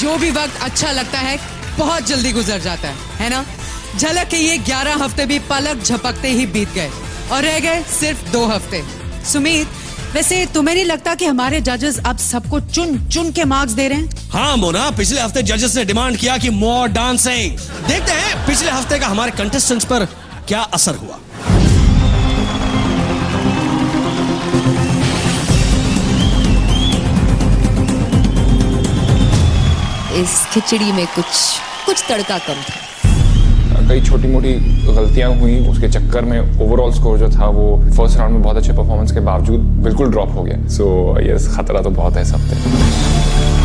जो भी वक्त अच्छा लगता है बहुत जल्दी गुजर जाता है ना? झलक के ये 11 हफ्ते भी पलक झपकते ही बीत गए और रह गए सिर्फ 2 हफ्ते। सुमित, वैसे तुम्हें नहीं लगता कि हमारे जजेस अब सबको चुन चुन के मार्क्स दे रहे हैं? हाँ मोना, पिछले हफ्ते जजेस ने डिमांड किया कि मोर डांसिंग। देखते हैं पिछले हफ्ते का हमारे कंटेस्टेंट्स पर क्या असर हुआ। इस खिचड़ी में कुछ तड़का कम था। कई छोटी मोटी गलतियां हुई, उसके चक्कर में ओवरऑल स्कोर जो था वो फर्स्ट राउंड में बहुत अच्छे परफॉर्मेंस के बावजूद बिल्कुल ड्रॉप हो गया। सो यस, खतरा तो बहुत है इस हफ्ते।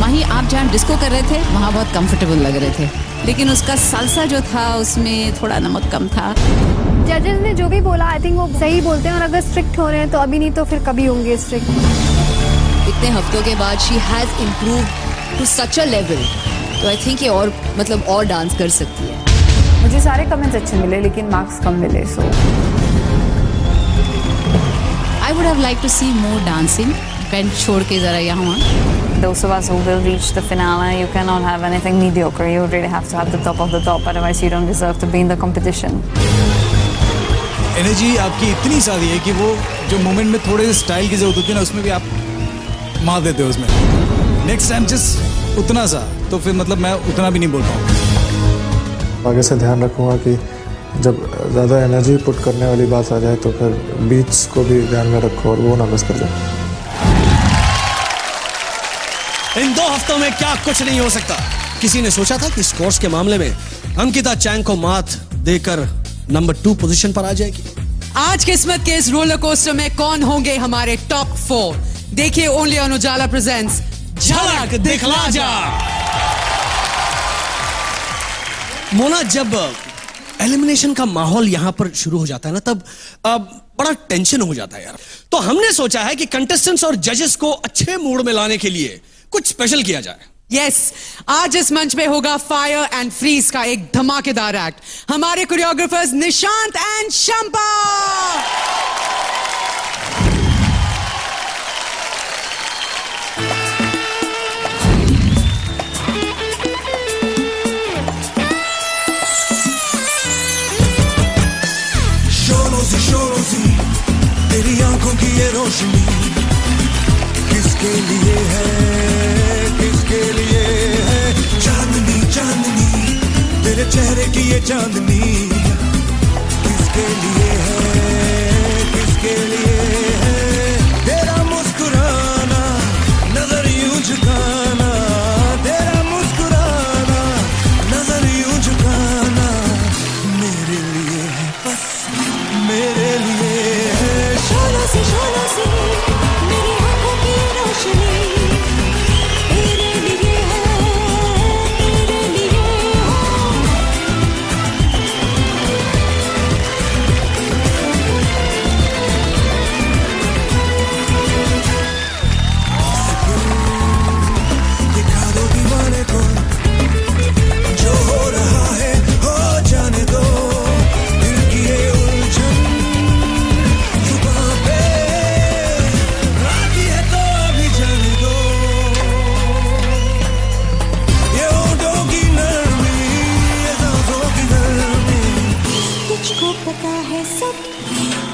माही, आप जहाँ डिस्को कर रहे थे वहाँ बहुत कंफर्टेबल लग रहे थे, लेकिन उसका सालसा जो था उसमें थोड़ा नमक कम था। जजेस ने जो भी बोला आई थिंक वो सही बोलते हैं, और अगर स्ट्रिक्ट हो रहे हैं तो अभी नहीं तो फिर कभी होंगे स्ट्रिक्ट। इतने हफ्तों के बाद she has improved to such a level, तो आई थिंक ये और मतलब और डांस कर सकती है। मुझे सारे कमेंट्स अच्छे मिले लेकिन मार्क्स कम मिले। So I would have like to see more dancing. Bench छोड़ के जरा यहाँ। Those of us who will reach the finale, you cannot have anything mediocre. You really have to have the top of the top, otherwise you don't deserve to be in the competition. Energy आपकी इतनी सारी है कि वो जो moment में थोड़े से स्टाइल की जरूरत होती है ना, उसमें भी आप मार देते हो उसमें। नेक्स्ट टाइम जस्ट उतना सा, तो फिर मतलब मैं उतना भी नहीं बोल पाऊँ। आगे से ध्यान रखूँगा कि जब ज़्यादा एनर्जी पुट करने वाली बात आ जाए तो फिर बीट्स को भी ध्यान में रखो और वो ना मिस कर जाए। इन 2 हफ्तों में क्या कुछ नहीं हो सकता। किसी ने सोचा था कि स्कोर्स के मामले में अंकिता चैंग को मात देकर नंबर 2 पोजीशन पर आ जाएगी। आज किस्मत के इस रोलर कोस्टर में कौन होंगे हमारे टॉप 4? देखिए ओनली ऑन उजाला प्रेजेंट्स झलक दिखला जा। मोना, जब एलिमिनेशन का माहौल यहां पर शुरू हो जाता है ना, तब बड़ा टेंशन हो जाता है यार। तो हमने सोचा है कि कंटेस्टेंट्स और जजेस को अच्छे मूड में लाने के लिए कुछ स्पेशल किया जाए। यस, आज इस मंच पे होगा फायर एंड फ्रीज का एक धमाकेदार एक्ट। हमारे कोरियोग्राफर्स निशांत एंड शंपा। शोरों सी तेरी आंखों की ये रोशनी किसके लिए है, किसके लिए है? चांदनी चांदनी तेरे चेहरे की ये चांदनी किसके लिए है, किसके लिए है? तेरा मुस्कुराना, नजर यूं झुकाना, तेरा मुस्कुराना, नजर यूं झुकाना मेरे लिए है, बस मेरे लिए है। शोरों से मेरी आंखों की रोशनी तेरे लिए है, तेरे लिए दिखा दो दीवाने को जो हो रहा है, हो जाने दो दिल की ये उलझन जुबां पे आती है तो अभी जाने दो। ये होठों की नरमी, ये सांसों की नरमी तुझको पता है सब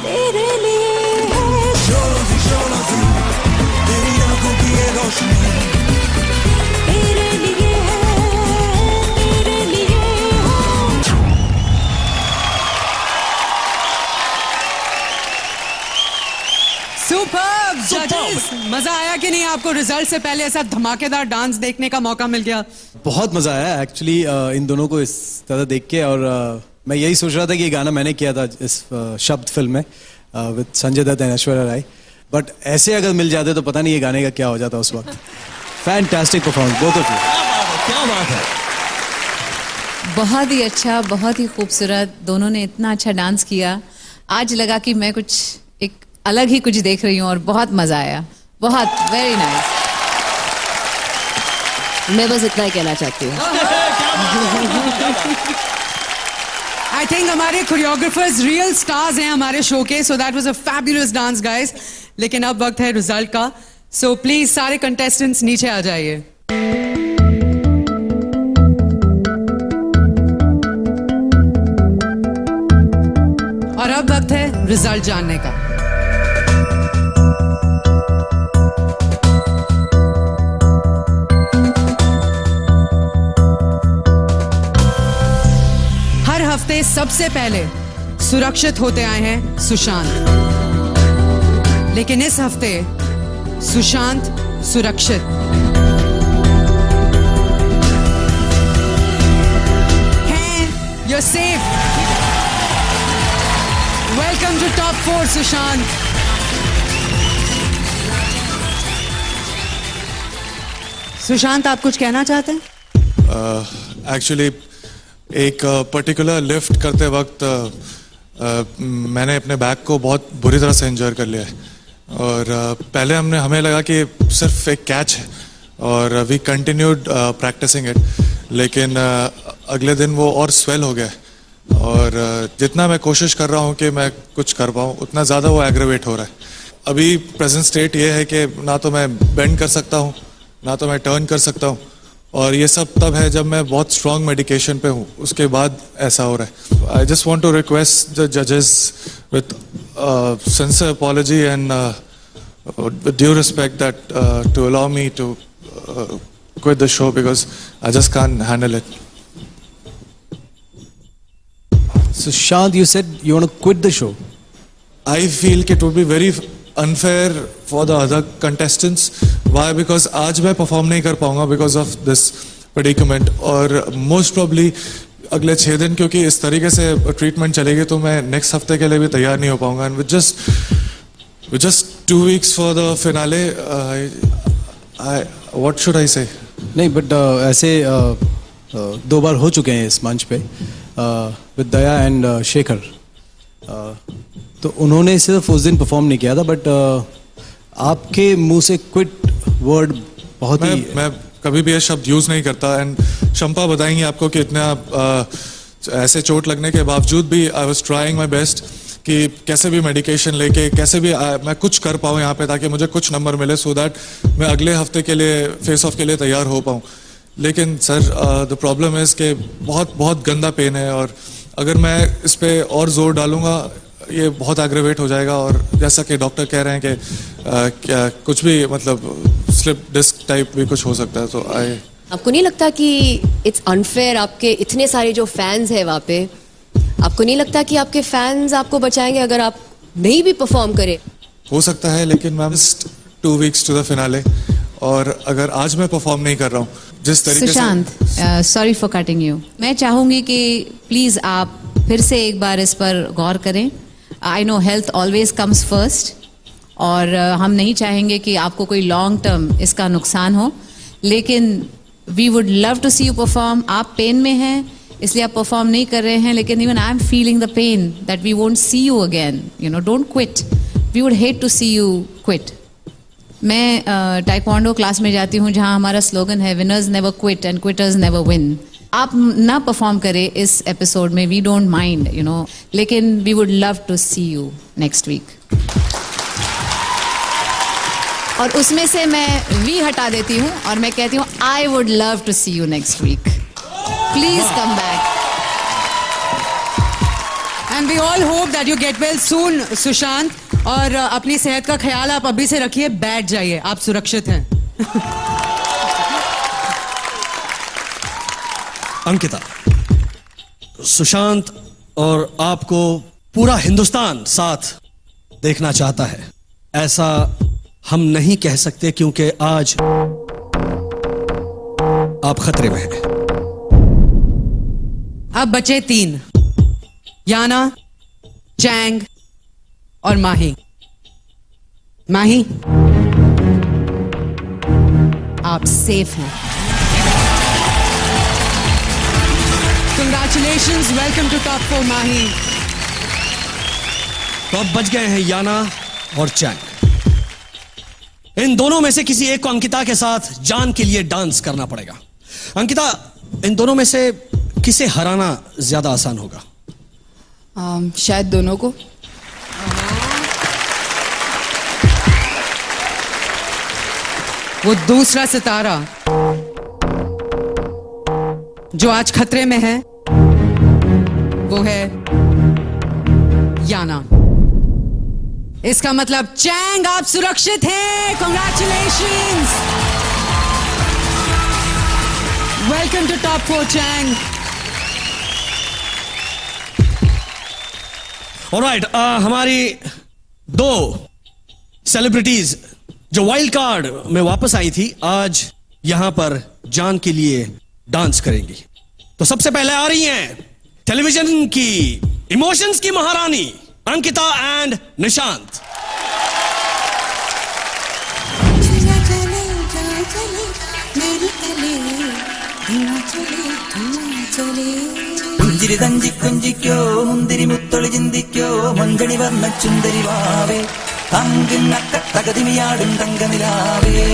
तेरे लिए है। शोरों सी तेरी आंखों की ये रोशनी तेरे लिए है, तेरे लिए है। सुपर्ब जजेस, मजा आया कि नहीं आपको? रिजल्ट से पहले ऐसा धमाकेदार डांस देखने का मौका मिल गया। बहुत मजा आया एक्चुअली इन दोनों को इस तरह देख के, और मैं यही सोच रहा था कि ये गाना मैंने किया था इस शब्द फिल्म में with Sanjay Dutt and Aishwarya Rai, but ऐसे अगर मिल जाते तो पता नहीं ये गाने का क्या हो जाता उस वक्त। Fantastic performance both of you. क्या बात है। बहुत ही अच्छा, बहुत ही खूबसूरत। दोनों ने इतना अच्छा डांस किया। आज लगा कि मैं कुछ एक अलग ही कुछ देख रही हूँ और बहुत मजा आया। बहुत वेरी नाइस। मैं बस इतना ही कहना चाहती हूँ। आई थिंक हमारे कोरियोग्राफर्स रियल स्टार्स हैं हमारे शो के। So that was a fabulous dance guys. लेकिन अब वक्त है रिजल्ट का। सो प्लीज सारे कंटेस्टेंट्स नीचे आ जाइए। रिजल्ट जानने का। हर हफ्ते सबसे पहले सुरक्षित होते आए हैं सुशांत, लेकिन इस हफ्ते सुशांत सुरक्षित हैं। You're safe. Welcome to Top 4, Sushant. Sushant, आप कुछ कहना चाहते हैं? एक्चुअली एक पर्टिकुलर लिफ्ट करते वक्त मैंने अपने बैग को बहुत बुरी तरह से इंजर कर लिया है, और पहले हमें लगा कि सिर्फ एक कैच है और वी कंटिन्यूड प्रैक्टिसिंग इट, लेकिन अगले दिन वो और स्वेल हो गया है, और जितना मैं कोशिश कर रहा हूँ कि मैं कुछ कर पाऊँ उतना ज़्यादा वो एग्रेवेट हो रहा है। अभी प्रेजेंट स्टेट ये है कि ना तो मैं बेंड कर सकता हूँ ना तो मैं टर्न कर सकता हूँ, और ये सब तब है जब मैं बहुत स्ट्रॉन्ग मेडिकेशन पे हूँ, उसके बाद ऐसा हो रहा है। I just want to request the जजेस with sincere apology and due respect that to allow me to quit the show because I just can't handle it. So Shant, you said you want to quit the show. I feel it would be very unfair for the other contestants. Why? Because आज मैं perform नहीं कर पाऊंगा because of this predicament, और most probably अगले 6 दिन क्योंकि इस तरीके से ट्रीटमेंट चलेगी तो मैं नेक्स्ट हफ्ते के लिए भी तैयार नहीं हो पाऊंगा। And with just 2 weeks for the finale, what should I say? नहीं, बट ऐसे 2 बार हो चुके हैं इस मंच पे विद दया एंड शेखर, तो उन्होंने सिर्फ उस दिन परफॉर्म नहीं किया था, बट आपके मुंह से क्विट वर्ड बहुत ही मैं कभी भी ये शब्द यूज नहीं करता, एंड शंपा बताएंगी आपको कि इतना ऐसे चोट लगने के बावजूद भी I was trying my best कि कैसे भी मेडिकेशन लेके कैसे भी मैं कुछ कर पाऊँ यहाँ पे, ताकि मुझे कुछ नंबर मिले सो दैट मैं अगले हफ्ते के लिए फेस ऑफ के लिए तैयार हो पाऊँ। लेकिन सर द प्रॉब्लम इज़ कि बहुत गंदा पेन है, और अगर मैं इस पर और जोर डालूंगा ये बहुत एग्रेवेट हो जाएगा, और जैसा कि डॉक्टर कह रहे हैं कि क्या कुछ भी मतलब स्लिप डिस्क टाइप भी कुछ हो सकता है। तो आपको नहीं लगता कि इट्स अनफेयर? आपके इतने सारे जो फैंस हैं वहाँ पे, आपको नहीं लगता कि आपके फैंस आपको बचाएंगे अगर आप नहीं भी परफॉर्म करें? हो सकता है, लेकिन ma'am 2 weeks to the finale, और अगर आज मैं परफॉर्म नहीं कर रहा हूँ जिस तरीके Sushant, sorry for cutting you, मैं चाहूंगी कि प्लीज आप फिर से एक बार इस पर गौर करें। I know health always comes first, और हम नहीं चाहेंगे कि आपको कोई लॉन्ग टर्म इसका नुकसान हो, लेकिन we would love to see you perform. आप पेन में हैं इसलिए आप परफॉर्म नहीं कर रहे हैं, लेकिन even I am feeling the pain that we won't see you again. You know, don't quit, we would hate to see you quit. मैं टाइक्वांडो क्लास में जाती हूँ जहाँ हमारा स्लोगन है winners never quit and quitters never win. आप ना perform करें इस एपिसोड में, we don't mind, you know, लेकिन we would love to see you next week. और उसमें से मैं वी हटा देती हूँ और मैं कहती हूँ I would love to see you next week, please come back. And we all hope that you get well soon Sushant, और अपनी सेहत का ख्याल आप अभी से रखिए, बैठ जाइए, आप सुरक्षित हैं। अंकिता, सुशांत और आपको पूरा हिंदुस्तान साथ देखना चाहता है, ऐसा हम नहीं कह सकते क्योंकि आज आप खतरे में हैं। अब बचे 3, याना, चैंग और माही। माही, आप सेफ हैं। Congratulations, welcome to Top 4 माही। तो अब बच गए हैं याना और चैंग। इन दोनों में से किसी एक को अंकिता के साथ जान के लिए डांस करना पड़ेगा। अंकिता, इन दोनों में से किसे हराना ज्यादा आसान होगा? शायद दोनों को। वो दूसरा सितारा जो आज खतरे में है वो है याना। इसका मतलब चैंग आप सुरक्षित हैं। Congratulations, welcome to top 4 Chang. Alright, हमारी 2 सेलिब्रिटीज जो वाइल्ड कार्ड में वापस आई थी, आज यहां पर जान के लिए डांस करेंगी। तो सबसे पहले आ रही हैं टेलीविजन की इमोशंस की महारानी अंकिता एंड निशांत। പുഞ്ചിരി തഞ്ചിക്കൊഞ്ചിക്കോ മുന്തിരി മുത്തൊളി ചിന്തിക്കോ മഞ്ചണി വർണ്ണ ചുന്ദരി വാവേ തങ്കിണ്ണക്ക തകതിമിയാടും തങ്കനിലാവേ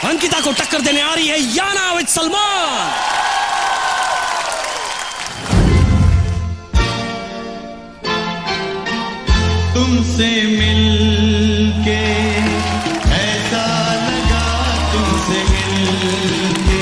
अंकिता को टक्कर देने आ रही है याना विद सलमान। तुमसे मिलके ऐसा लगा, तुमसे मिलके